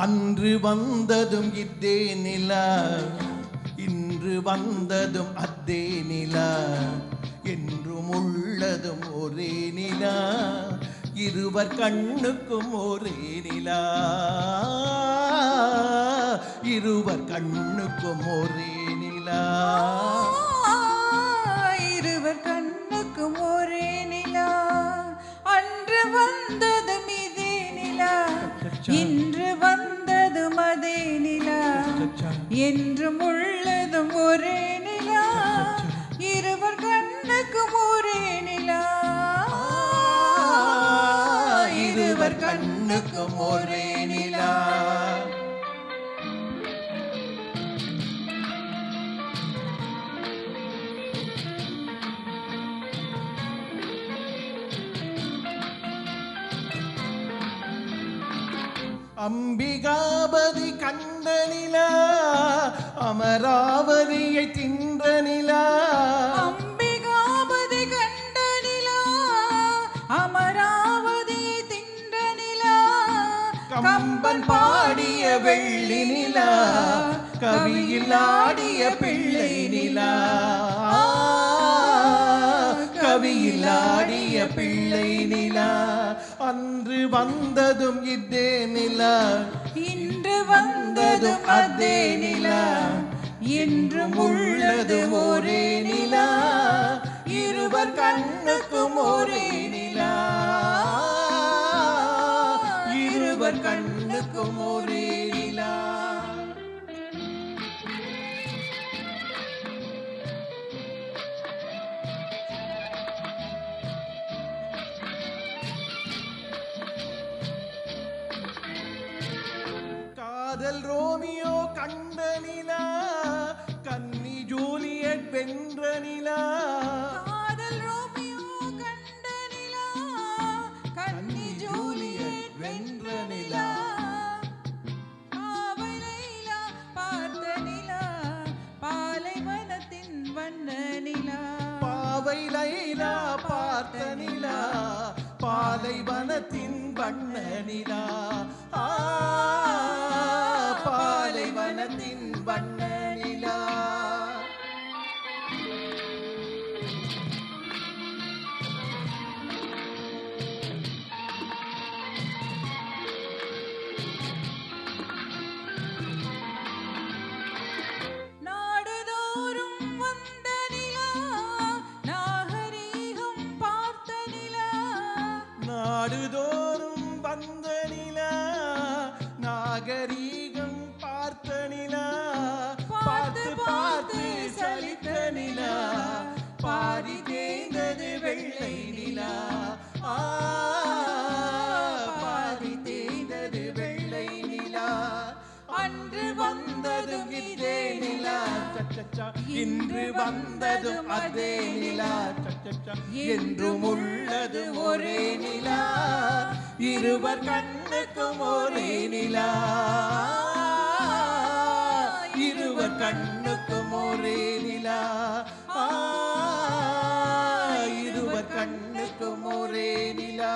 அன்று வந்ததும் இதே நிலா, இன்று வந்ததும் அதே நிலா, என்றும் உள்ளதும் ஒரே நிலா, இருவர் கண்ணுக்கும் ஒரே நிலா, இருவர் கண்ணுக்கும் ஒரே நிலா, இருவர் கண்ணுக்கும் ஒரே நிலா. அன்று வந்ததும் இதே நிலா, இன்று வந்ததும் அதே நிலா, என்றும் உள்ளதும் ஒரே நிலா, இருவர் கண்ணுக்கும் ஒரே நிலா, இருவர் கண்ணுக்கும் ஒரே நிலா. அம்பிகாபதி கண்ட நிலா, அமராவதியை தின்ற நிலா, அம்பிகாபதி கண்ட நிலா, அமராவதியை தின்ற நிலா, கம்பன் பாடிய வெள்ளி நிலா, கவியில் ஆடிய பிள்ளை நிலா, கவியில் ஆடிய பிள்ளை நிலா, அன்று வந்ததும் இதே நிலா, இன்று வந்ததும் அதே நிலா, என்றும் உள்ளது ஒரே நிலா, இருவர் கண்ணுக்கும் ஒரே நிலா, இருவர் கண்ணுக்கும் ஒரே நிலா. காதல் ரோமியோ கண்ட நிலா, கன்னி ஜூலியட் வென்ற நிலா, காதல் ரோமியோ கண்ட நிலா, கன்னி ஜூலியட் வென்ற நிலா, பாவை லைலா பார்த்த நிலா, பாலைவனத்தின் வண்ண நிலா, பாவை லைலா பார்த்த நிலா, பாலைவனத்தின் வண்ண நிலா, பாலைவனத்தின் வண்ண நிலா. நாடுதோறும் வந்த நிலா, நாகரீகம் பார்த்த நிலா, நாடுதோறும் வந்த நிலா, நாகரீகம் பார்த்த நிலா, பார்த்து பார்த்து சலித்த நிலா, பாதி தேய்ந்தது வெள்ளை நிலா, பாதி தேய்ந்தது வெள்ளை நிலா, அன்று வந்ததும் இதே நிலா, இன்று வந்ததும் அதே நிலா, என்றும் உள்ளது ஒரே நிலா, இருவர் கண்ணுக்கும் ஒரே நிலா, இருவர் கண்ணுக்கும் ஒரே நிலா, இருவர் கண்ணுக்கும் ஒரே நிலா.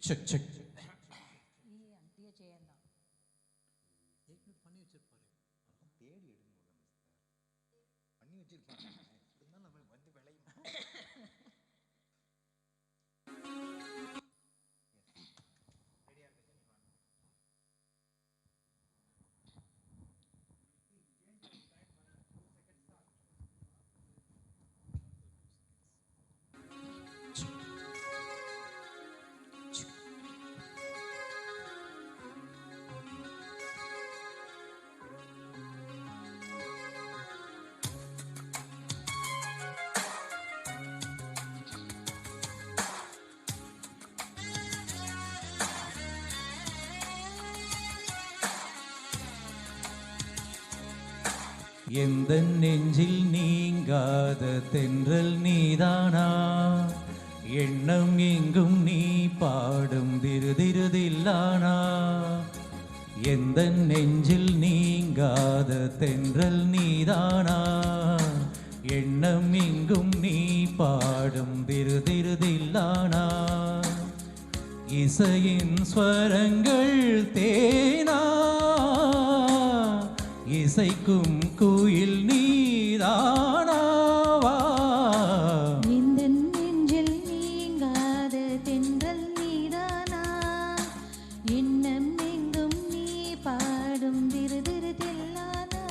செக் செக் எந்த நெஞ்சில் நீங்காத தென்றல் நீதானா எண்ணம் எங்கும் நீ பாடும் திருதிருதில்லானா எந்த நெஞ்சில் நீங்காத தென்றல் நீதானா எண்ணம் எங்கும் நீ பாடும் திருதிருதில்லானா இசையின் ஸ்வரங்கள் தேனா இசைக்கும் குயில் நீதானாவா இந்த நெஞ்சில் நீங்காத தென்றல் நீதானா எண்ணம் எங்கும் நீ பாடும் திருதிருதில்லானா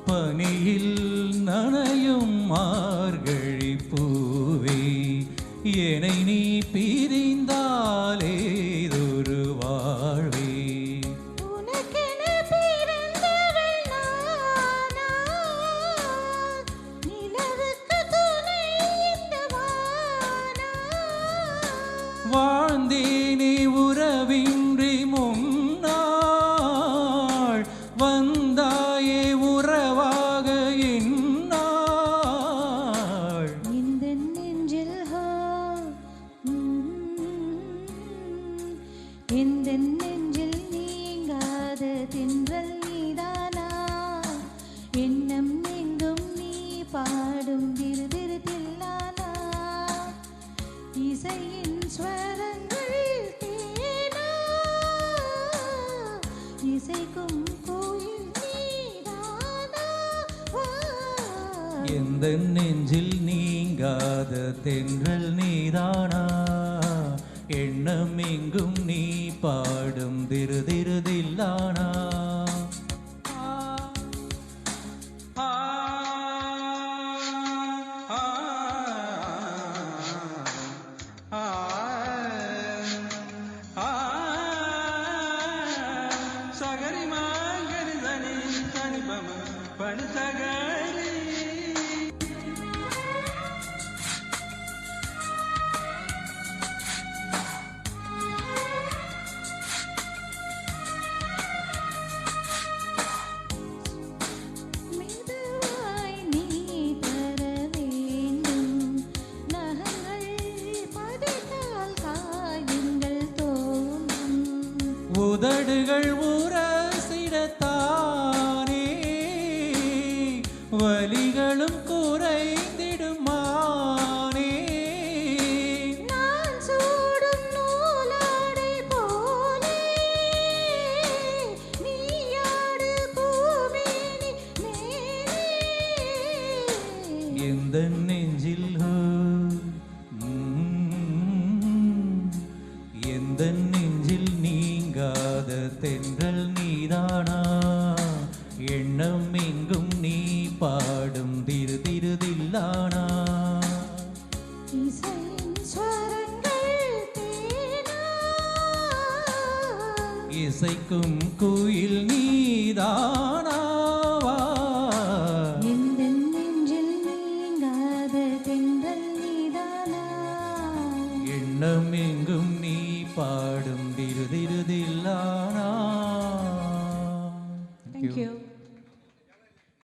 பனியில் நனையும் மார்கழி பூவே என்னை நீ பிரிந்தாலே ஒரு வாழ்வே உனக்கென பிறந்தவள் நானா நிலவுக்கு துணை இந்த வானா வாழ்ந்தேனே உறவின்றி முன்னாள் வந்தாயே உறவாக என்னாள் இந்த நெஞ்சில் இந்த நெஞ்சில் நீங்காத தென்றல் நீதானா எண்ணம் எங்கும் நீ பாடும் திருதிருதில்லானா இசையின் ஸ்வரங்கள் தேனா இசைக்கும் கோயில் நீதானா எந்த நெஞ்சில் நீங்காத தென்றல் நீதானா எண்ணம் எங்கும் நீ பாடும் திருதிருதில்லானா சகரி மாங்கரி சனி சனி பம படு சகரி மெதுவாய் நீ தர வேண்டும் நகங்கள் பதித்தால் காயங்கள் தோன்றும் உதடுகள் உரசிடத்தானே வலிகளும் குறைந்திடுமானே நான் சூடும் நூலாடை போலே நீயாடு பூமேனி மேலே எந்த நெஞ்சில் எந்த நெஞ்சில் நீங்காத தென்றல் நீதானா எண்ணம் எங்கும் நீ பாடும் திருதிருதில்லானா இசையின் ஸ்வரங்கள் தேனா இசைக்கும்